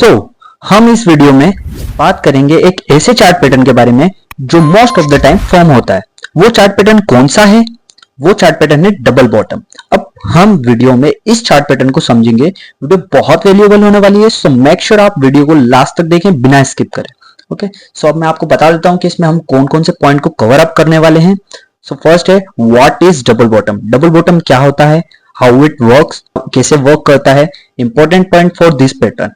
सो हम इस वीडियो में बात करेंगे एक ऐसे चार्ट पैटर्न के बारे में जो most of the time form होता है। वो चार्ट पैटर्न कौन सा है? वो चार्ट पैटर्न है डबल बॉटम। अब हम वीडियो में इस चार्ट पैटर्न को समझेंगे। वीडियो बहुत वैल्यूएबल होने वाली है, सो मेक श्योर आप वीडियो को लास्ट तक देखें बिना स्किप करें। ओके, सो अब मैं आपको बता देता हूं कि इसमें हम कौन कौन से पॉइंट को कवर अप करने वाले हैं। सो फर्स्ट है what is double bottom. Double bottom क्या होता है, हाउ इट वर्क्स, कैसे वर्क करता है, important point for this pattern.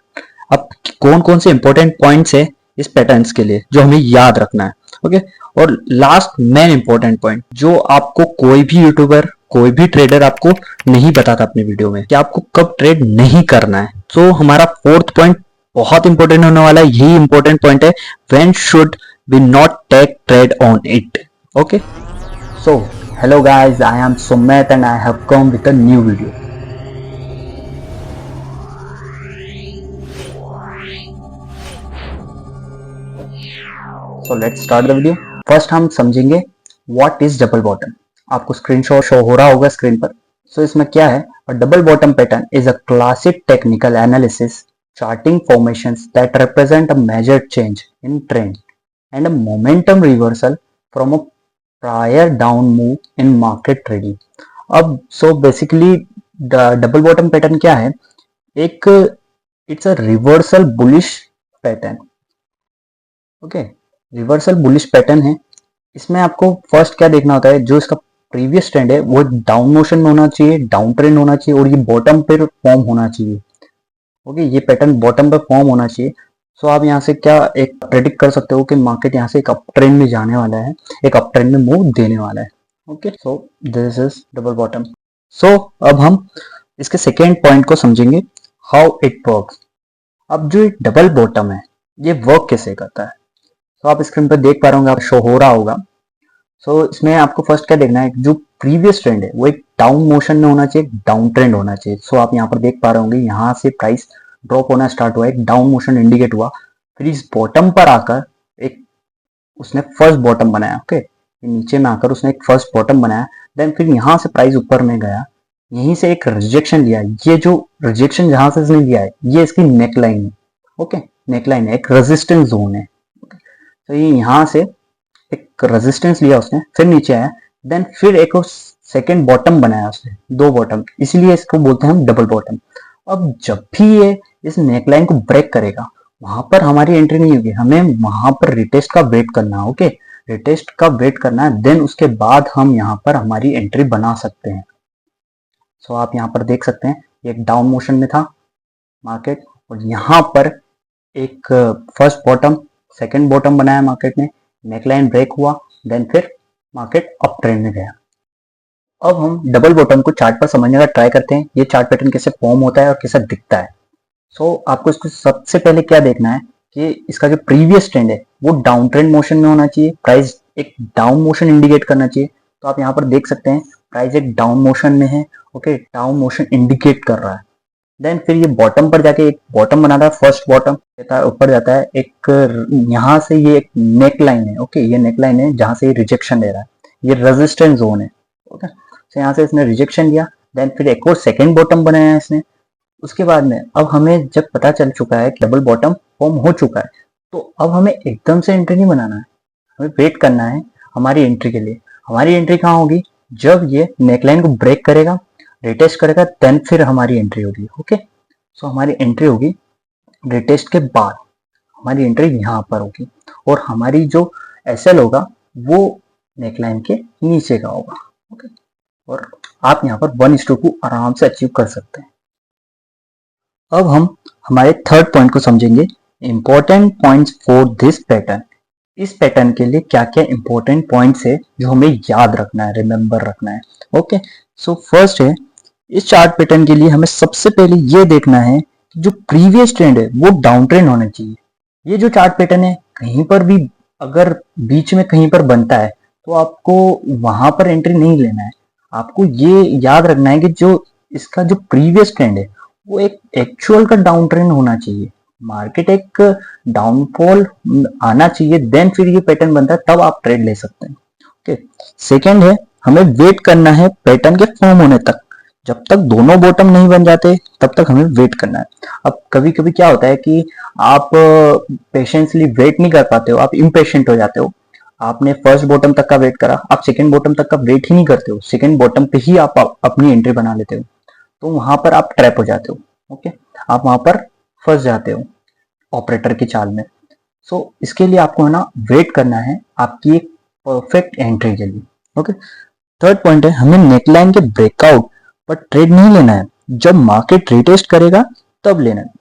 अब कौन कौन से इंपॉर्टेंट पॉइंट्स है इस पैटर्न्स के लिए जो हमें याद रखना है। ओके, और लास्ट मेन इंपॉर्टेंट पॉइंट जो आपको कोई भी यूट्यूबर, कोई भी ट्रेडर आपको नहीं बताता अपने वीडियो में कि आपको कब ट्रेड नहीं करना है। तो हमारा फोर्थ पॉइंट बहुत इंपॉर्टेंट होने वाला है। यही इंपॉर्टेंट पॉइंट है, when should we not take trade on it. Okay, so hello guys, I am Sumit and I have come with a new video. So let's start the video. First हम समझेंगे what is double bottom. आपको screenshot show हो रहा होगा screen पर। So इसमें क्या है, a double bottom pattern is a classic technical analysis charting formations that represent a major change in trend and a momentum reversal from a prior down move in market trading. अब so basically double bottom pattern क्या है, एक it's a reversal bullish pattern. Okay, reversal bullish pattern है। इसमें आपको first क्या देखना होता है, जो इसका प्रीवियस ट्रेंड है वो डाउन मोशन में होना चाहिए, डाउन ट्रेंड होना चाहिए और ये बॉटम पे फॉर्म होना चाहिए। ओके, ये पैटर्न बॉटम पे फॉर्म होना चाहिए। सो आप यहाँ से क्या एक प्रेडिक्ट कर सकते हो कि मार्केट यहाँ से एक अप ट्रेंड में जाने वाला है, एक अप ट्रेंड में मूव देने वाला है। Okay, so this is double bottom. So अब हम इसके सेकेंड पॉइंट को समझेंगे, हाउ इट वर्क्स। अब जो डबल बॉटम है ये वर्क कैसे करता है। तो आप स्क्रीन पर देख पा रहे होंगे, आप शो हो रहा होगा। सो इसमें आपको फर्स्ट क्या देखना है, जो प्रीवियस ट्रेंड है वो एक डाउन मोशन में होना चाहिए, डाउन ट्रेंड होना चाहिए। सो आप यहाँ पर देख पा रहे होंगे, यहाँ से प्राइस ड्रॉप होना स्टार्ट हुआ, एक डाउन मोशन इंडिकेट हुआ, फिर इस बॉटम पर आकर एक उसने फर्स्ट बॉटम बनाया। ओके, नीचे में आकर उसने एक फर्स्ट बॉटम बनाया, देन फिर यहाँ से प्राइस ऊपर में गया, यहीं से एक रिजेक्शन लिया। ये जो रिजेक्शन जहां से इसने लिया है ये इसकी नेकलाइन है। ओके, नेकलाइन है, एक रेजिस्टेंस जोन है। तो ये यहाँ से एक रेजिस्टेंस लिया उसने, फिर नीचे आया, देन फिर एक सेकेंड बॉटम बनाया उसने, दो बॉटम, इसलिए इसको बोलते हैं हम डबल बॉटम। अब जब भी ये इस नेकलाइन को ब्रेक करेगा वहां पर हमारी एंट्री नहीं होगी, हमें वहां पर रिटेस्ट का वेट करना है। ओके, रिटेस्ट का वेट करना है, देन उसके बाद हम यहाँ पर हमारी एंट्री बना सकते हैं। सो आप यहाँ पर देख सकते हैं एक डाउन मोशन में था मार्केट, और यहाँ पर एक फर्स्ट बॉटम, सेकंड बॉटम बनाया मार्केट ने, नेकलाइन ब्रेक हुआ, देन फिर मार्केट अप ट्रेंड में गया। अब हम डबल बॉटम को चार्ट पर समझने का ट्राई करते हैं, ये चार्ट पैटर्न कैसे फॉर्म होता है और कैसा दिखता है। सो आपको इसको सबसे पहले क्या देखना है कि इसका जो प्रीवियस ट्रेंड है वो डाउन ट्रेंड मोशन में होना चाहिए, प्राइस एक डाउन मोशन इंडिकेट करना चाहिए। तो आप यहाँ पर देख सकते हैं प्राइस एक डाउन मोशन में है। ओके, डाउन मोशन इंडिकेट कर रहा है, देन फिर ये बॉटम पर जाके एक बॉटम बनाता है, फर्स्ट बॉटम देता है, ऊपर जाता है, एक यहाँ से ये एक नेक लाइन है। ओके, ये नेक लाइन है जहां से ये रिजेक्शन ले रहा है, ये रेजिस्टेंस जोन है। ओके, तो यहाँ से इसने रिजेक्शन लिया, देन फिर एक और सेकेंड बॉटम बनाया है इसने। उसके बाद में अब हमें जब पता चल चुका है कि डबल बॉटम फॉर्म हो चुका है, तो अब हमें एकदम से एंट्री नहीं बनाना है, हमें वेट करना है हमारी एंट्री के लिए। हमारी एंट्री कहाँ होगी, जब ये नेकलाइन को ब्रेक करेगा, रिटेस्ट करेगा, देन फिर हमारी एंट्री होगी। ओके, सो हमारी एंट्री होगी रिटेस्ट के बाद, हमारी एंट्री यहाँ पर होगी, और हमारी जो एसएल होगा वो नेकलाइन के नीचे का होगा। ओके, और आप यहाँ पर 1:2 आराम से अचीव कर सकते हैं। अब हम हमारे थर्ड पॉइंट को समझेंगे, important points for this pattern. इस पैटर्न के लिए क्या क्या इंपॉर्टेंट पॉइंट्स है जो हमें याद रखना है, रिमेंबर रखना है। ओके, सो फर्स्ट है, इस चार्ट पैटर्न के लिए हमें सबसे पहले ये देखना है कि जो प्रीवियस ट्रेंड है वो डाउन ट्रेंड होना चाहिए। ये जो चार्ट पैटर्न है कहीं पर भी अगर बीच में कहीं पर बनता है तो आपको वहां पर एंट्री नहीं लेना है। आपको ये याद रखना है कि जो इसका जो प्रीवियस ट्रेंड है वो एक एक्चुअल का डाउन ट्रेंड होना चाहिए, मार्केट एक डाउनफॉल आना चाहिए, देन फिर ये पैटर्न बनता है, तब आप ट्रेड ले सकते हैं। ओके, सेकेंड है, हमें वेट करना है पैटर्न के फॉर्म होने तक। जब तक दोनों बॉटम नहीं बन जाते तब तक हमें वेट करना है। अब कभी कभी क्या होता है कि आप पेशेंसली वेट नहीं कर पाते हो, आप इम्पेशेंट हो जाते हो। आपने फर्स्ट बॉटम तक का वेट करा, आप सेकंड बॉटम तक का वेट ही नहीं करते हो, सेकंड बॉटम पे ही आप अपनी एंट्री बना लेते हो, तो वहां पर आप ट्रैप हो जाते हो। ओके, आप वहां पर फंस जाते हो ऑपरेटर की चाल में। सो इसके लिए आपको है ना वेट करना है आपकी एक परफेक्ट एंट्री के लिए। ओके, थर्ड पॉइंट है हमें नेकलाइन के ब्रेकआउट पर ट्रेड नहीं लेना है, जब मार्केट रिटेस्ट करेगा तब लेना है।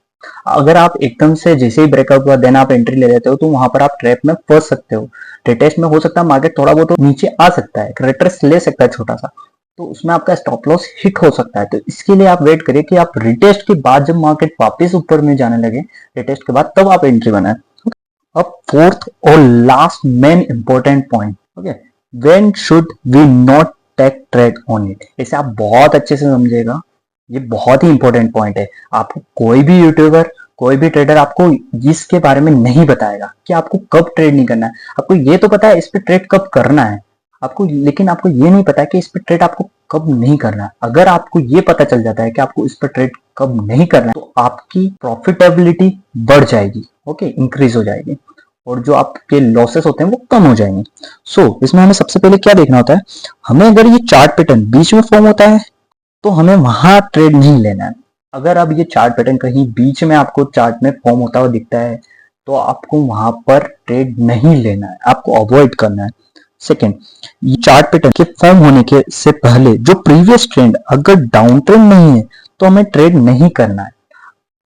अगर आप एकदम से जैसे ही ब्रेकआउट हुआ देन आप एंट्री ले लेते हो तो वहां पर आप ट्रैप में फंस सकते हो। रिटेस्ट में हो सकता है मार्केट थोड़ा बहुत नीचे आ सकता है, रिट्रेस ले सकता है छोटा सा, तो उसमें आपका स्टॉप लॉस हिट हो सकता है। तो इसके लिए आप वेट करिए कि आप रिटेस्ट के बाद जब मार्केट वापस ऊपर में जाने लगे रिटेस्ट के बाद तब आप एंट्री बनाए। अब फोर्थ और last main important point, okay, when should we not take trade on it. इसे आप बहुत अच्छे से समझिएगा, ये बहुत ही इंपॉर्टेंट पॉइंट है। आपको कोई भी यूट्यूबर, कोई भी ट्रेडर आपको इसके बारे में नहीं बताएगा कि आपको कब ट्रेड नहीं करना है। आपको ये तो पता है इस पे ट्रेड कब करना है आपको, लेकिन आपको ये नहीं पता कि इस पे ट्रेड आपको कब नहीं करना है। अगर आपको ये पता चल जाता है कि आपको इस पे ट्रेड कब नहीं करना है तो आपकी प्रॉफिटेबिलिटी बढ़ जाएगी, ओके, इंक्रीज हो जाएगी, और जो आपके लॉसेस होते हैं वो कम हो जाएंगे। इसमें हमें सबसे पहले क्या देखना होता है, हमें अगर ये चार्ट पैटर्न बीच में फॉर्म होता है तो हमें वहां ट्रेड नहीं लेना है। अगर अब ये चार्ट पैटर्न कहीं बीच में आपको चार्ट में फॉर्म होता हुआ दिखता है तो आपको वहां पर ट्रेड नहीं लेना है, आपको अवॉइड करना है। सेकेंड, ये चार्ट पैटर्न के फॉर्म होने के से पहले जो प्रीवियस ट्रेंड अगर डाउन ट्रेंड नहीं है तो हमें ट्रेड नहीं करना है।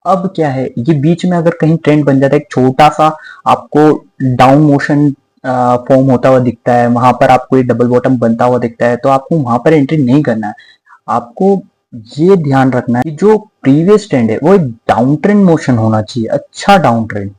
अब क्या है, ये बीच में अगर कहीं ट्रेंड बन जाता है, एक छोटा सा आपको डाउन मोशन फॉर्म होता हुआ दिखता है, वहां पर आपको ये डबल बॉटम बनता हुआ दिखता है, तो आपको वहां पर एंट्री नहीं करना है। आपको ये ध्यान रखना है कि जो प्रीवियस ट्रेंड है वो एक डाउन ट्रेंड मोशन होना चाहिए, अच्छा डाउन ट्रेंड।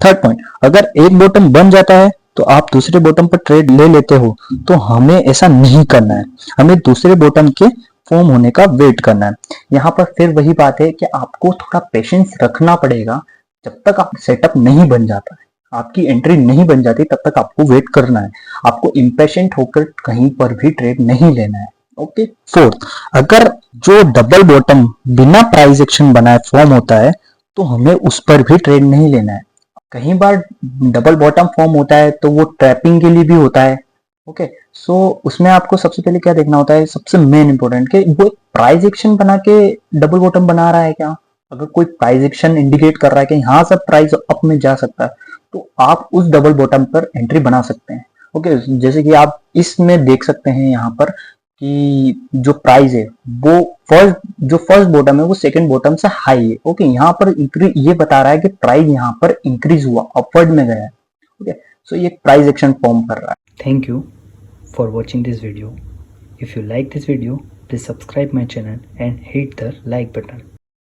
थर्ड पॉइंट, अगर एक बॉटम बन जाता है तो आप दूसरे बॉटम पर ट्रेड ले लेते हो, तो हमें ऐसा नहीं करना है, हमें दूसरे बॉटम के फॉर्म होने का वेट करना है। यहाँ पर फिर वही बात है कि आपको थोड़ा पेशेंस रखना पड़ेगा, जब तक आप सेटअप नहीं बन जाता है, आपकी एंट्री नहीं बन जाती तब तक आपको वेट करना है। आपको इम्पेशेंट होकर कहीं पर भी ट्रेड नहीं लेना है। ओके, फोर्थ, अगर जो डबल बॉटम बिना प्राइस एक्शन बनाए फॉर्म होता है तो हमें उस पर भी ट्रेड नहीं लेना है। कई बार डबल बॉटम फॉर्म होता है तो वो ट्रैपिंग के लिए भी होता है। ओके, उसमें आपको सबसे पहले क्या देखना होता है, सबसे मेन इंपॉर्टेंट कि वो प्राइस एक्शन बना के डबल बॉटम बना रहा है क्या। अगर कोई प्राइस एक्शन इंडिकेट कर रहा है कि यहाँ से प्राइस अप में जा सकता है तो आप उस डबल बॉटम पर एंट्री बना सकते हैं। ओके, जैसे कि आप इसमें देख सकते हैं यहाँ पर कि जो प्राइस है वो फर्स्ट बॉटम है वो सेकंड बॉटम से हाई है। ओके, यहाँ पर ये बता रहा है कि प्राइस यहाँ पर इंक्रीज हुआ, अपवर्ड में गया है। ओके, ये प्राइस एक्शन फॉर्म कर रहा है। Thank you for watching this video. If you like this video, please subscribe my channel and hit the like button.